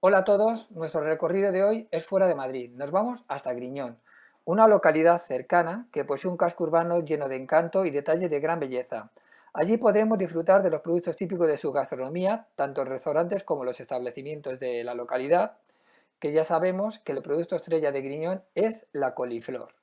Hola a todos, nuestro recorrido de hoy es fuera de Madrid. Nos vamos hasta Griñón, una localidad cercana que posee un casco urbano lleno de encanto y detalles de gran belleza. Allí podremos disfrutar de los productos típicos de su gastronomía, tanto en restaurantes como los establecimientos de la localidad, que ya sabemos que el producto estrella de Griñón es la coliflor.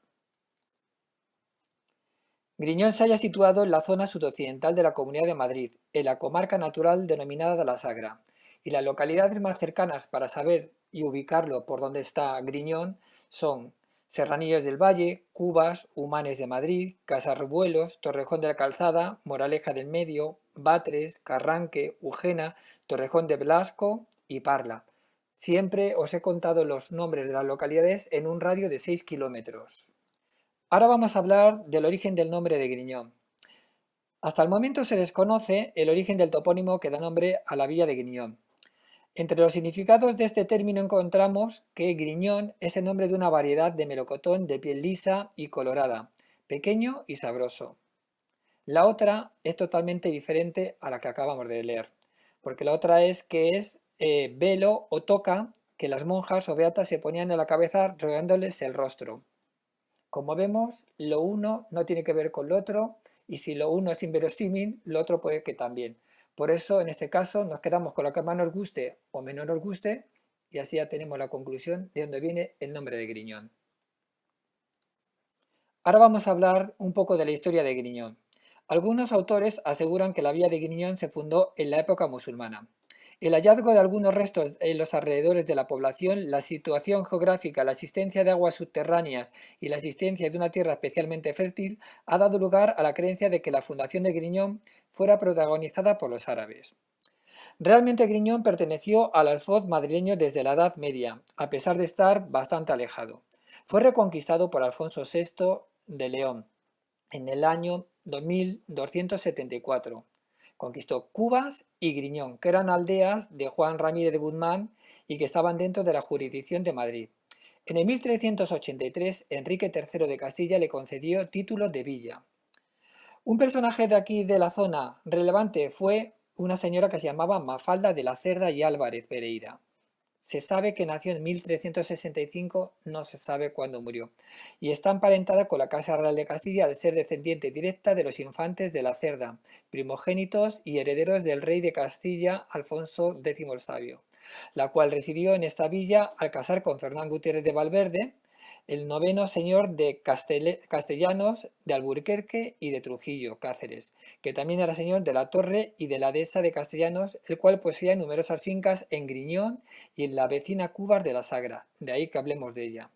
Griñón se halla situado en la zona sudoccidental de la Comunidad de Madrid, en la comarca natural denominada de la Sagra, y las localidades más cercanas para saber y ubicarlo por donde está Griñón son Serranillos del Valle, Cubas, Humanes de Madrid, Casarrubuelos, Torrejón de la Calzada, Moraleja del Medio, Batres, Carranque, Ujena, Torrejón de Blasco y Parla. Siempre os he contado los nombres de las localidades en un radio de 6 kilómetros. Ahora vamos a hablar del origen del nombre de Griñón. Hasta el momento se desconoce el origen del topónimo que da nombre a la villa de Griñón. Entre los significados de este término encontramos que Griñón es el nombre de una variedad de melocotón de piel lisa y colorada, pequeño y sabroso. La otra es totalmente diferente a la que acabamos de leer, porque la otra es que es velo o toca que las monjas o beatas se ponían en la cabeza rodeándoles el rostro. Como vemos, lo uno no tiene que ver con lo otro, y si lo uno es inverosímil, lo otro puede que también. Por eso, en este caso, nos quedamos con lo que más nos guste o menos nos guste, y así ya tenemos la conclusión de dónde viene el nombre de Griñón. Ahora vamos a hablar un poco de la historia de Griñón. Algunos autores aseguran que la villa de Griñón se fundó en la época musulmana. El hallazgo de algunos restos en los alrededores de la población, la situación geográfica, la existencia de aguas subterráneas y la existencia de una tierra especialmente fértil ha dado lugar a la creencia de que la fundación de Griñón fuera protagonizada por los árabes. Realmente Griñón perteneció al alfoz madrileño desde la Edad Media, a pesar de estar bastante alejado. Fue reconquistado por Alfonso VI de León en el año 2274. Conquistó Cubas y Griñón, que eran aldeas de Juan Ramírez de Guzmán y que estaban dentro de la jurisdicción de Madrid. En el 1383, Enrique III de Castilla le concedió título de villa. Un personaje de aquí de la zona relevante fue una señora que se llamaba Mafalda de la Cerda y Álvarez Pereira. Se sabe que nació en 1365, no se sabe cuándo murió, y está emparentada con la Casa Real de Castilla al ser descendiente directa de los infantes de la Cerda, primogénitos y herederos del rey de Castilla Alfonso X el Sabio, la cual residió en esta villa al casar con Fernán Gutiérrez de Valverde, el noveno señor de Castellanos, de Alburquerque y de Trujillo, Cáceres, que también era señor de la Torre y de la Dehesa de Castellanos, el cual poseía numerosas fincas en Griñón y en la vecina Cúbar de la Sagra, de ahí que hablemos de ella.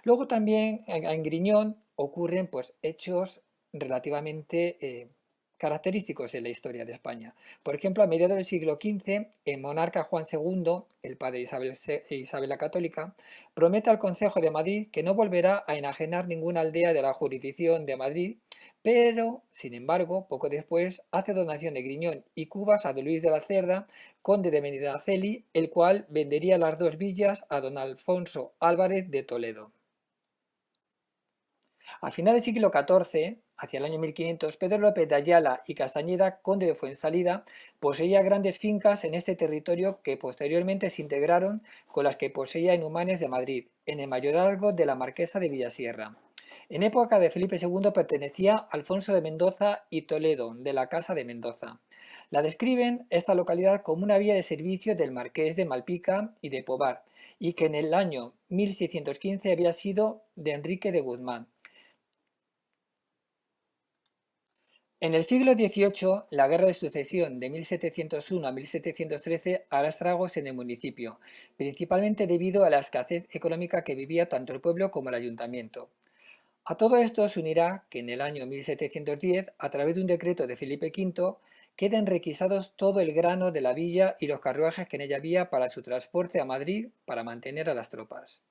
Luego también en Griñón ocurren pues, hechos relativamente característicos en la historia de España. Por ejemplo, a mediados del siglo XV, el monarca Juan II, el padre de Isabel la Católica, promete al Consejo de Madrid que no volverá a enajenar ninguna aldea de la jurisdicción de Madrid, pero, sin embargo, poco después hace donación de Griñón y Cubas a don Luis de la Cerda, conde de Medinaceli, el cual vendería las dos villas a don Alfonso Álvarez de Toledo. A final del siglo XIV, hacia el año 1500, Pedro López de Ayala y Castañeda, conde de Fuensalida, poseía grandes fincas en este territorio que posteriormente se integraron con las que poseía en Humanes de Madrid, en el mayorazgo de la marquesa de Villasierra. En época de Felipe II pertenecía a Alfonso de Mendoza y Toledo, de la Casa de Mendoza. La describen esta localidad como una vía de servicio del marqués de Malpica y de Pobar, y que en el año 1615 había sido de Enrique de Guzmán. En el siglo XVIII, la Guerra de Sucesión de 1701 a 1713 hará estragos en el municipio, principalmente debido a la escasez económica que vivía tanto el pueblo como el ayuntamiento. A todo esto se unirá que en el año 1710, a través de un decreto de Felipe V, queden requisados todo el grano de la villa y los carruajes que en ella había para su transporte a Madrid para mantener a las tropas.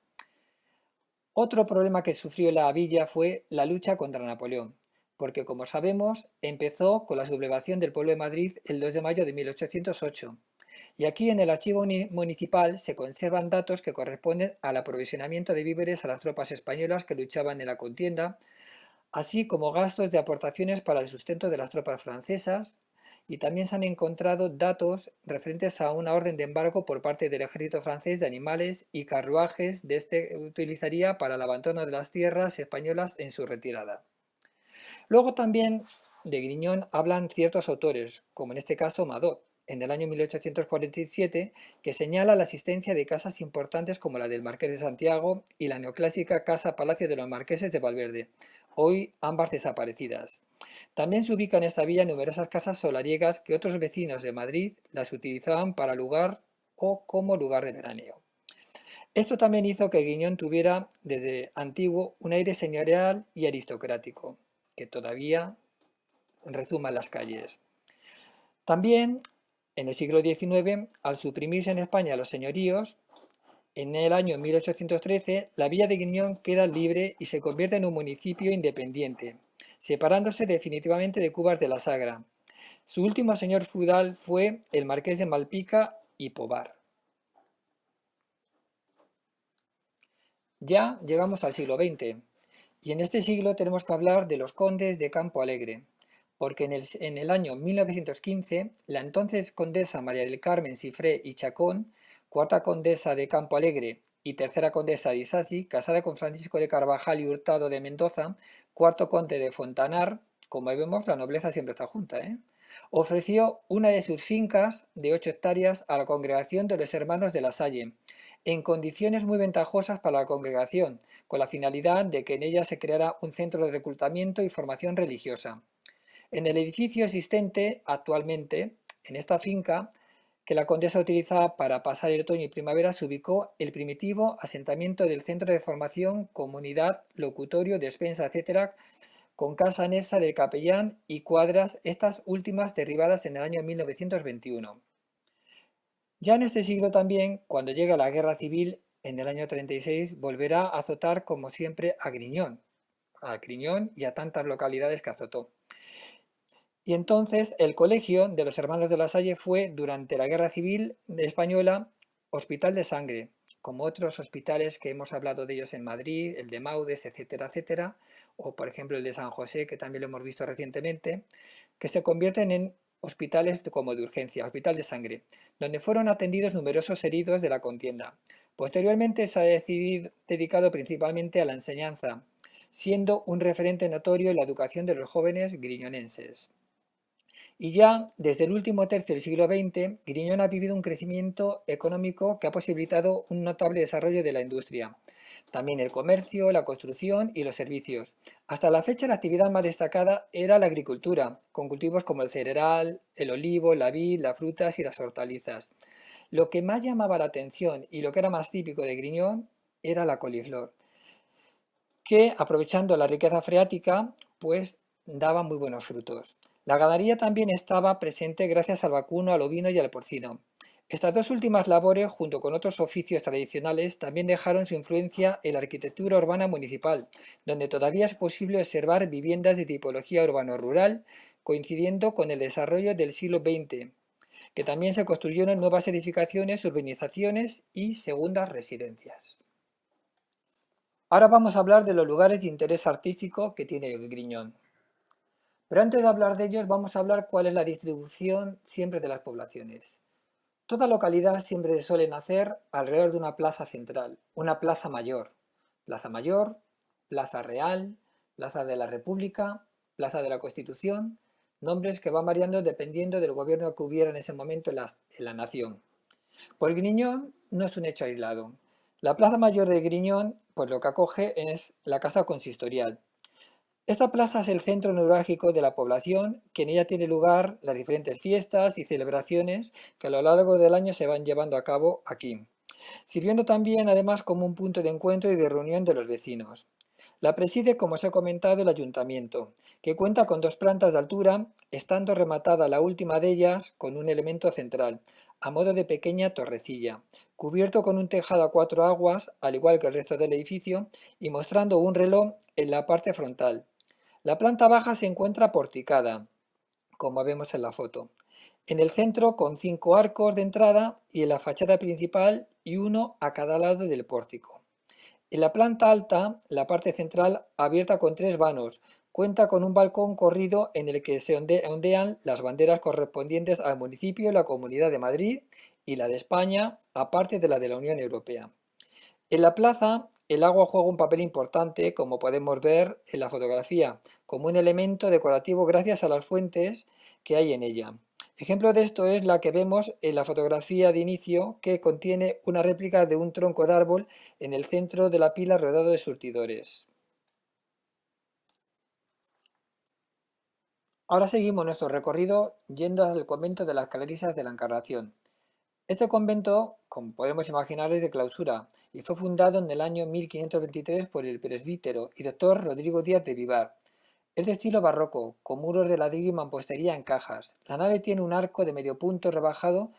Otro problema que sufrió la villa fue la lucha contra Napoleón, porque como sabemos empezó con la sublevación del pueblo de Madrid el 2 de mayo de 1808, y aquí en el archivo municipal se conservan datos que corresponden al aprovisionamiento de víveres a las tropas españolas que luchaban en la contienda, así como gastos de aportaciones para el sustento de las tropas francesas y también se han encontrado datos referentes a una orden de embargo por parte del ejército francés de animales y carruajes de este utilizaría para el abandono de las tierras españolas en su retirada. Luego también de Griñón hablan ciertos autores, como en este caso Madot, en el año 1847, que señala la existencia de casas importantes como la del Marqués de Santiago y la neoclásica Casa Palacio de los Marqueses de Valverde, hoy ambas desaparecidas. También se ubican en esta villa numerosas casas solariegas que otros vecinos de Madrid las utilizaban para lugar o como lugar de veraneo. Esto también hizo que Griñón tuviera desde antiguo un aire señorial y aristocrático, que todavía rezuma en las calles. También, en el siglo XIX, al suprimirse en España los señoríos, en el año 1813, la villa de Griñón queda libre y se convierte en un municipio independiente, separándose definitivamente de Cubas de la Sagra. Su último señor feudal fue el marqués de Malpica y Pobar. Ya llegamos al siglo XX, y en este siglo tenemos que hablar de los condes de Campo Alegre, porque en el año 1915, la entonces condesa María del Carmen Cifré y Chacón, cuarta condesa de Campo Alegre y tercera condesa de Isasi, casada con Francisco de Carvajal y Hurtado de Mendoza, cuarto conde de Fontanar, como vemos la nobleza siempre está junta, ofreció una de sus fincas de 8 hectáreas a la congregación de los hermanos de la Salle, en condiciones muy ventajosas para la congregación, con la finalidad de que en ella se creara un centro de reclutamiento y formación religiosa. En el edificio existente actualmente, en esta finca, que la condesa utilizaba para pasar el otoño y primavera, se ubicó el primitivo asentamiento del centro de formación, comunidad, locutorio, despensa, etc., con casa anexa del capellán y cuadras, estas últimas derribadas en el año 1921. Ya en este siglo también, cuando llega la guerra civil, en el año 36, volverá a azotar como siempre a Griñón y a tantas localidades que azotó. Y entonces el colegio de los Hermanos de la Salle fue, durante la Guerra Civil Española, hospital de sangre, como otros hospitales que hemos hablado de ellos en Madrid, el de Maudes, etcétera, etcétera, o por ejemplo el de San José, que también lo hemos visto recientemente, que se convierten en hospitales como de urgencia, hospital de sangre, donde fueron atendidos numerosos heridos de la contienda. Posteriormente se ha dedicado principalmente a la enseñanza, siendo un referente notorio en la educación de los jóvenes griñonenses. Y ya desde el último tercio del siglo XX, Griñón ha vivido un crecimiento económico que ha posibilitado un notable desarrollo de la industria. También el comercio, la construcción y los servicios. Hasta la fecha la actividad más destacada era la agricultura, con cultivos como el cereal, el olivo, la vid, las frutas y las hortalizas. Lo que más llamaba la atención y lo que era más típico de Griñón era la coliflor, que aprovechando la riqueza freática, pues daba muy buenos frutos. La ganadería también estaba presente gracias al vacuno, al ovino y al porcino. Estas dos últimas labores, junto con otros oficios tradicionales, también dejaron su influencia en la arquitectura urbana municipal, donde todavía es posible observar viviendas de tipología urbano-rural, coincidiendo con el desarrollo del siglo XX, que también se construyeron nuevas edificaciones, urbanizaciones y segundas residencias. Ahora vamos a hablar de los lugares de interés artístico que tiene Griñón. Pero antes de hablar de ellos, vamos a hablar cuál es la distribución siempre de las poblaciones. Toda localidad siempre suele nacer alrededor de una plaza central, una plaza mayor. Plaza Mayor, Plaza Real, Plaza de la República, Plaza de la Constitución, nombres que van variando dependiendo del gobierno que hubiera en ese momento en la nación. Pues Griñón no es un hecho aislado. La Plaza Mayor de Griñón, pues lo que acoge es la Casa Consistorial. Esta plaza es el centro neurálgico de la población, que en ella tiene lugar las diferentes fiestas y celebraciones que a lo largo del año se van llevando a cabo aquí, sirviendo también además como un punto de encuentro y de reunión de los vecinos. La preside, como os he comentado, el ayuntamiento, que cuenta con 2 plantas de altura, estando rematada la última de ellas con un elemento central, a modo de pequeña torrecilla, cubierto con un tejado a 4 aguas, al igual que el resto del edificio, y mostrando un reloj en la parte frontal. La planta baja se encuentra porticada, como vemos en la foto. En el centro con 5 arcos de entrada y en la fachada principal y uno a cada lado del pórtico. En la planta alta, la parte central abierta con 3 vanos, Cuenta con un balcón corrido en el que se ondean las banderas correspondientes al municipio, la Comunidad de Madrid y la de España, aparte de la de la Unión Europea. En la plaza, el agua juega un papel importante, como podemos ver en la fotografía, como un elemento decorativo gracias a las fuentes que hay en ella. Ejemplo de esto es la que vemos en la fotografía de inicio, que contiene una réplica de un tronco de árbol en el centro de la pila rodeado de surtidores. Ahora seguimos nuestro recorrido yendo al convento de las Clarisas de la Encarnación. Este convento, como podemos imaginar, es de clausura y fue fundado en el año 1523 por el presbítero y doctor Rodrigo Díaz de Vivar. Es de estilo barroco, con muros de ladrillo y mampostería en cajas. La nave tiene un arco de medio punto rebajado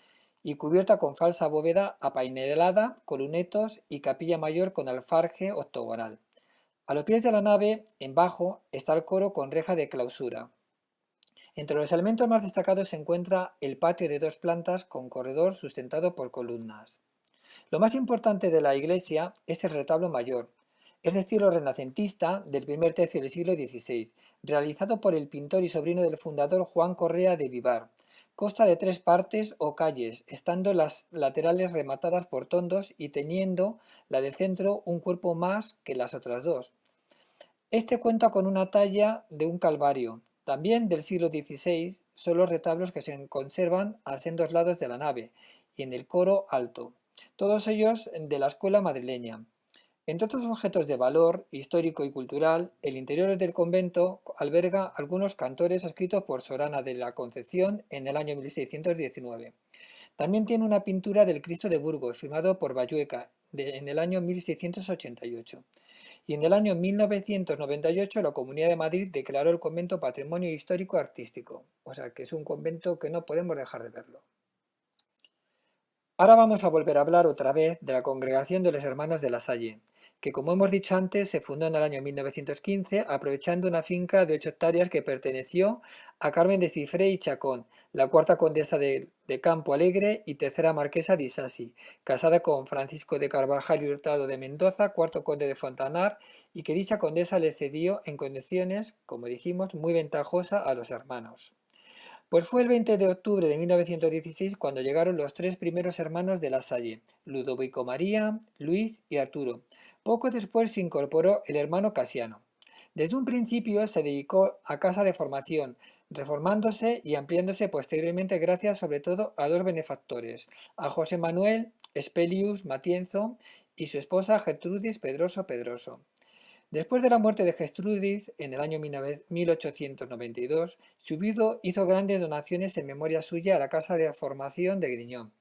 y cubierta con falsa bóveda apainelada, con lunetos y capilla mayor con alfarje octogonal. A los pies de la nave, en bajo, está el coro con reja de clausura. Entre los elementos más destacados se encuentra el patio de 2 plantas con corredor sustentado por columnas. Lo más importante de la iglesia es el retablo mayor. Es de estilo renacentista del primer tercio del siglo XVI, realizado por el pintor y sobrino del fundador Juan Correa de Vivar. Consta de 3 partes o calles, estando las laterales rematadas por tondos y teniendo la del centro un cuerpo más que las otras dos. Este cuenta con una talla de un calvario, también del siglo XVI. Son los retablos que se conservan a sendos lados de la nave y en el coro alto, todos ellos de la escuela madrileña. Entre otros objetos de valor histórico y cultural, el interior del convento alberga algunos cantores escritos por Sorana de la Concepción en el año 1619. También tiene una pintura del Cristo de Burgos, firmado por Bayueca, en el año 1688. Y en el año 1998 la Comunidad de Madrid declaró el convento Patrimonio Histórico Artístico, o sea que es un convento que no podemos dejar de verlo. Ahora vamos a volver a hablar otra vez de la Congregación de los Hermanos de la Salle, que como hemos dicho antes se fundó en el año 1915 aprovechando una finca de 8 hectáreas que perteneció a Carmen de Cifré y Chacón, la cuarta condesa de Campo Alegre y tercera marquesa de Isasi, casada con Francisco de Carvajal y Hurtado de Mendoza, cuarto conde de Fontanar, y que dicha condesa le cedió en condiciones, como dijimos, muy ventajosas a los hermanos. Pues fue el 20 de octubre de 1916 cuando llegaron los 3 primeros hermanos de la Salle, Ludovico María, Luis y Arturo. Poco después se incorporó el hermano Casiano. Desde un principio se dedicó a casa de formación, reformándose y ampliándose posteriormente gracias sobre todo a 2 benefactores, a José Manuel Espelius Matienzo y su esposa Gertrudis Pedroso Pedroso. Después de la muerte de Gertrudis, en el año 1892, su viudo hizo grandes donaciones en memoria suya a la Casa de Formación de Griñón.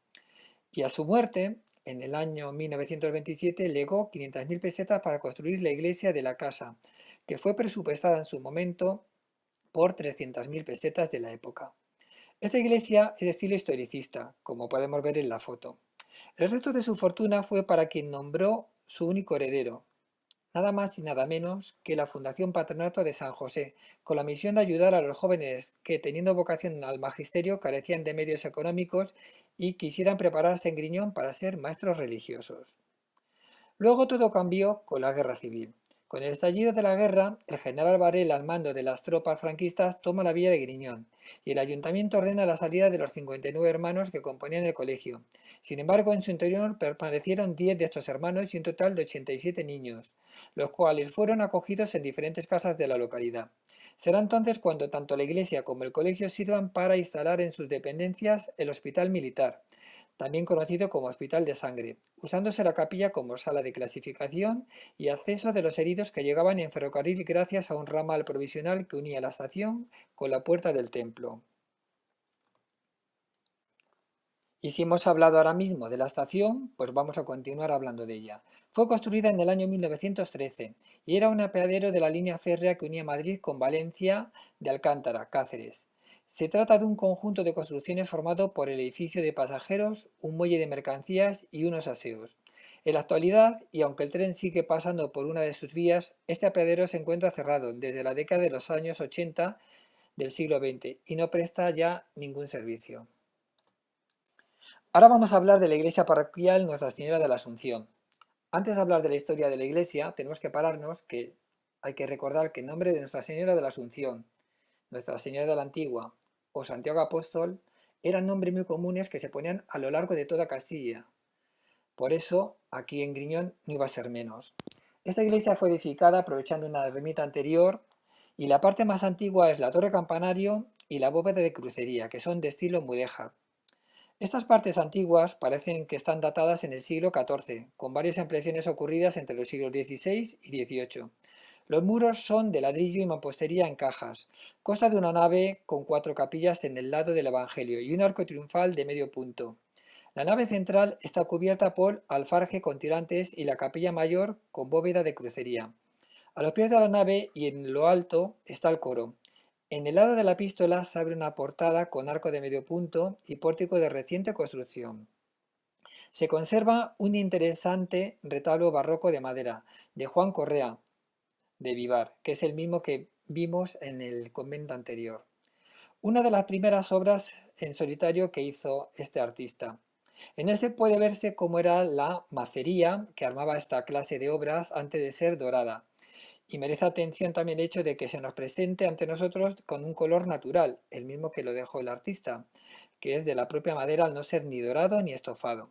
Y a su muerte, en el año 1927, legó 500.000 pesetas para construir la iglesia de la casa, que fue presupuestada en su momento por 300.000 pesetas de la época. Esta iglesia es de estilo historicista, como podemos ver en la foto. El resto de su fortuna fue para quien nombró su único heredero, nada más y nada menos que la Fundación Patronato de San José, con la misión de ayudar a los jóvenes que, teniendo vocación al magisterio, carecían de medios económicos y quisieran prepararse en Griñón para ser maestros religiosos. Luego todo cambió con la guerra civil. Con el estallido de la guerra, el general Varela, al mando de las tropas franquistas, toma la villa de Griñón y el ayuntamiento ordena la salida de los 59 hermanos que componían el colegio. Sin embargo, en su interior permanecieron 10 de estos hermanos y un total de 87 niños, los cuales fueron acogidos en diferentes casas de la localidad. Será entonces cuando tanto la iglesia como el colegio sirvan para instalar en sus dependencias el hospital militar, también conocido como Hospital de Sangre, usándose la capilla como sala de clasificación y acceso de los heridos que llegaban en ferrocarril gracias a un ramal provisional que unía la estación con la puerta del templo. Y si hemos hablado ahora mismo de la estación, pues vamos a continuar hablando de ella. Fue construida en el año 1913 y era un apeadero de la línea férrea que unía Madrid con Valencia de Alcántara, Cáceres. Se trata de un conjunto de construcciones formado por el edificio de pasajeros, un muelle de mercancías y unos aseos. En la actualidad, y aunque el tren sigue pasando por una de sus vías, este apeadero se encuentra cerrado desde la década de los años 80 del siglo XX y no presta ya ningún servicio. Ahora vamos a hablar de la iglesia parroquial Nuestra Señora de la Asunción. Antes de hablar de la historia de la iglesia, tenemos que pararnos que hay que recordar que en nombre de Nuestra Señora de la Asunción, Nuestra Señora de la Antigua o Santiago Apóstol eran nombres muy comunes que se ponían a lo largo de toda Castilla. Por eso, aquí en Griñón no iba a ser menos. Esta iglesia fue edificada aprovechando una ermita anterior y la parte más antigua es la torre campanario y la bóveda de crucería, que son de estilo mudéjar. Estas partes antiguas parecen que están datadas en el siglo XIV, con varias ampliaciones ocurridas entre los siglos XVI y XVIII. Los muros son de ladrillo y mampostería en cajas. Consta de una nave con 4 capillas en el lado del Evangelio y un arco triunfal de medio punto. La nave central está cubierta por alfarje con tirantes y la capilla mayor con bóveda de crucería. A los pies de la nave y en lo alto está el coro. En el lado de la epístola se abre una portada con arco de medio punto y pórtico de reciente construcción. Se conserva un interesante retablo barroco de madera de Juan Correa de Vivar, que es el mismo que vimos en el convento anterior. Una de las primeras obras en solitario que hizo este artista. En este puede verse cómo era la macería que armaba esta clase de obras antes de ser dorada. Y merece atención también el hecho de que se nos presente ante nosotros con un color natural, el mismo que lo dejó el artista, que es de la propia madera al no ser ni dorado ni estofado.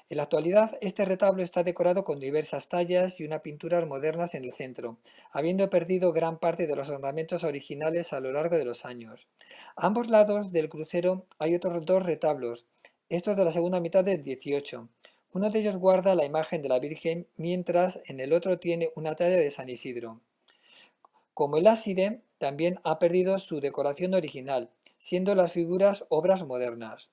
En la actualidad, este retablo está decorado con diversas tallas y unas pinturas modernas en el centro, habiendo perdido gran parte de los ornamentos originales a lo largo de los años. A ambos lados del crucero hay otros 2 retablos, estos de la segunda mitad del XVIII. Uno de ellos guarda la imagen de la Virgen, mientras en el otro tiene una talla de San Isidro. Como el ábside, también ha perdido su decoración original, siendo las figuras obras modernas.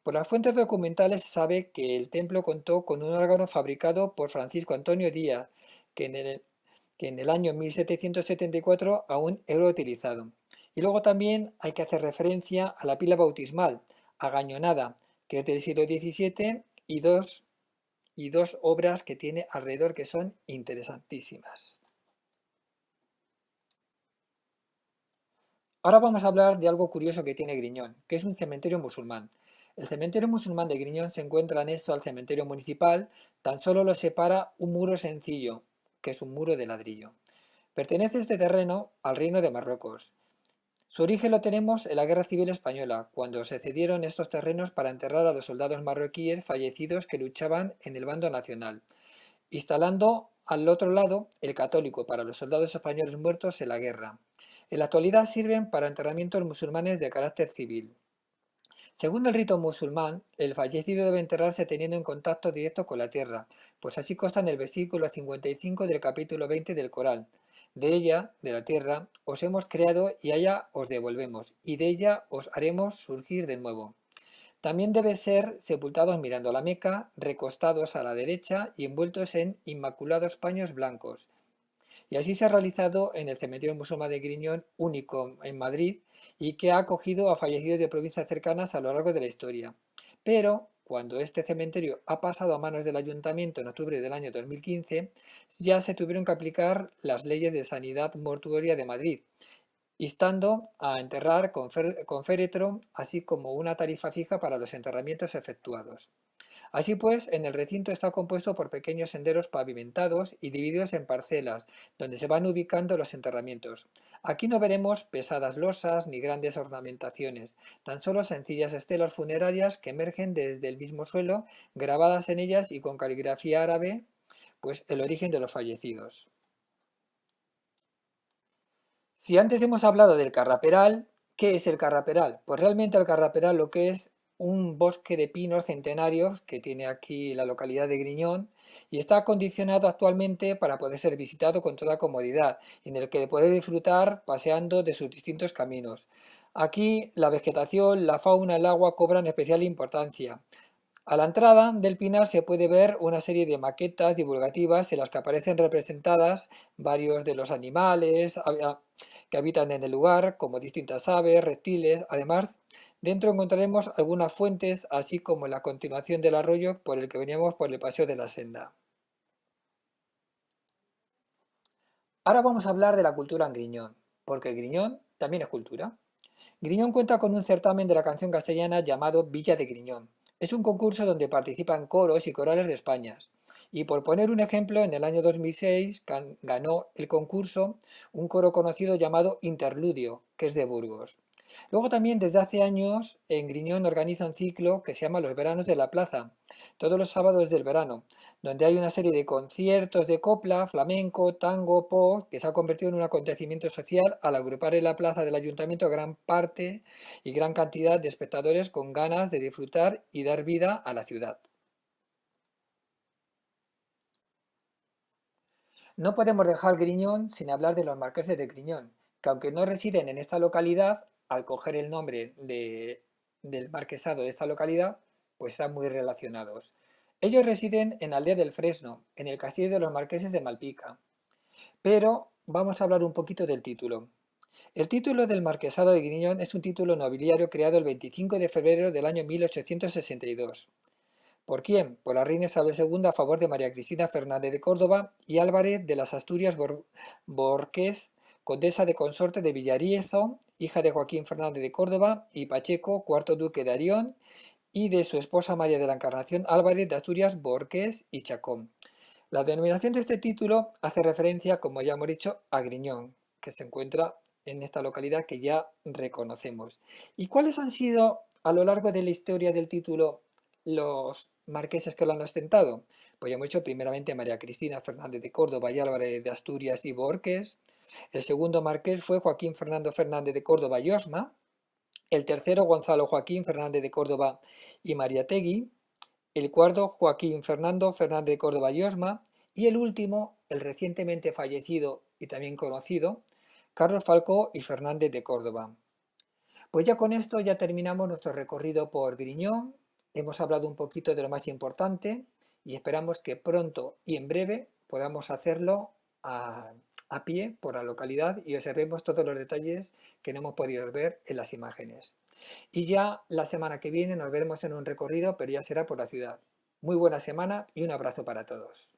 Por las fuentes documentales se sabe que el templo contó con un órgano fabricado por Francisco Antonio Díaz, que en el año 1774 aún era utilizado. Y luego también hay que hacer referencia a la pila bautismal, agañonada, que es del siglo XVII y dos obras que tiene alrededor que son interesantísimas. Ahora vamos a hablar de algo curioso que tiene Griñón, que es un cementerio musulmán. El cementerio musulmán de Griñón se encuentra anexo al cementerio municipal, tan solo lo separa un muro sencillo, que es un muro de ladrillo. Pertenece este terreno al Reino de Marruecos. Su origen lo tenemos en la Guerra Civil Española, cuando se cedieron estos terrenos para enterrar a los soldados marroquíes fallecidos que luchaban en el bando nacional, instalando al otro lado el católico para los soldados españoles muertos en la guerra. En la actualidad sirven para enterramientos musulmanes de carácter civil. Según el rito musulmán, el fallecido debe enterrarse teniendo en contacto directo con la tierra, pues así consta en el versículo 55 del capítulo 20 del Corán. De ella, de la tierra, os hemos creado y a ella os devolvemos, y de ella os haremos surgir de nuevo. También debe ser sepultados mirando a la Meca, recostados a la derecha y envueltos en inmaculados paños blancos. Y así se ha realizado en el cementerio musulmán de Griñón, único en Madrid, y que ha acogido a fallecidos de provincias cercanas a lo largo de la historia. Pero, cuando este cementerio ha pasado a manos del ayuntamiento en octubre del año 2015, ya se tuvieron que aplicar las leyes de sanidad mortuoria de Madrid, instando a enterrar con féretro, así como una tarifa fija para los enterramientos efectuados. Así pues, en el recinto está compuesto por pequeños senderos pavimentados y divididos en parcelas, donde se van ubicando los enterramientos. Aquí no veremos pesadas losas ni grandes ornamentaciones, tan solo sencillas estelas funerarias que emergen desde el mismo suelo, grabadas en ellas y con caligrafía árabe, pues el origen de los fallecidos. Si antes hemos hablado del carraperal, ¿qué es el carraperal? Pues realmente el carraperal lo que es un bosque de pinos centenarios que tiene aquí la localidad de Griñón y está acondicionado actualmente para poder ser visitado con toda comodidad, en el que poder disfrutar paseando de sus distintos caminos. Aquí la vegetación, la fauna, el agua cobran especial importancia. A la entrada del pinar se puede ver una serie de maquetas divulgativas en las que aparecen representadas varios de los animales que habitan en el lugar, como distintas aves, reptiles. Además, dentro encontraremos algunas fuentes, así como la continuación del arroyo por el que veníamos por el paseo de la senda. Ahora vamos a hablar de la cultura en Griñón, porque Griñón también es cultura. Griñón cuenta con un certamen de la canción castellana llamado Villa de Griñón. Es un concurso donde participan coros y corales de España Y por poner un ejemplo, en el año 2006 ganó el concurso un coro conocido llamado Interludio, que es de Burgos. Luego también desde hace años en Griñón organiza un ciclo que se llama Los Veranos de la Plaza, todos los sábados del verano, donde hay una serie de conciertos de copla, flamenco, tango, pop, que se ha convertido en un acontecimiento social al agrupar en la plaza del ayuntamiento gran parte y gran cantidad de espectadores con ganas de disfrutar y dar vida a la ciudad. No podemos dejar Griñón sin hablar de los marqueses de Griñón, que aunque no residen en esta localidad, al coger el nombre del marquesado de esta localidad, pues están muy relacionados. Ellos residen en Aldea del Fresno, en el castillo de los marqueses de Malpica. Pero vamos a hablar un poquito del título. El título del marquesado de Griñón es un título nobiliario creado el 25 de febrero del año 1862. ¿Por quién? Por la reina Isabel II a favor de María Cristina Fernández de Córdoba y Álvarez de las Asturias Borqués, condesa de consorte de Villariezo, hija de Joaquín Fernández de Córdoba, y Pacheco, cuarto duque de Arión, y de su esposa María de la Encarnación Álvarez de Asturias Borqués y Chacón. La denominación de este título hace referencia, como ya hemos dicho, a Griñón, que se encuentra en esta localidad que ya reconocemos. ¿Y cuáles han sido a lo largo de la historia del título los marqueses que lo han ostentado? Pues ya hemos dicho primeramente María Cristina Fernández de Córdoba y Álvarez de Asturias y Borques. El segundo marqués fue Joaquín Fernando Fernández de Córdoba y Osma. El tercero Gonzalo Joaquín Fernández de Córdoba y Mariategui. El cuarto Joaquín Fernando Fernández de Córdoba y Osma. Y el último, el recientemente fallecido y también conocido, Carlos Falcó y Fernández de Córdoba. Pues ya con esto ya terminamos nuestro recorrido por Griñón, hemos hablado un poquito de lo más importante y esperamos que pronto y en breve podamos hacerlo a pie por la localidad y observemos todos los detalles que no hemos podido ver en las imágenes. Y ya la semana que viene nos veremos en un recorrido, pero ya será por la ciudad. Muy buena semana y un abrazo para todos.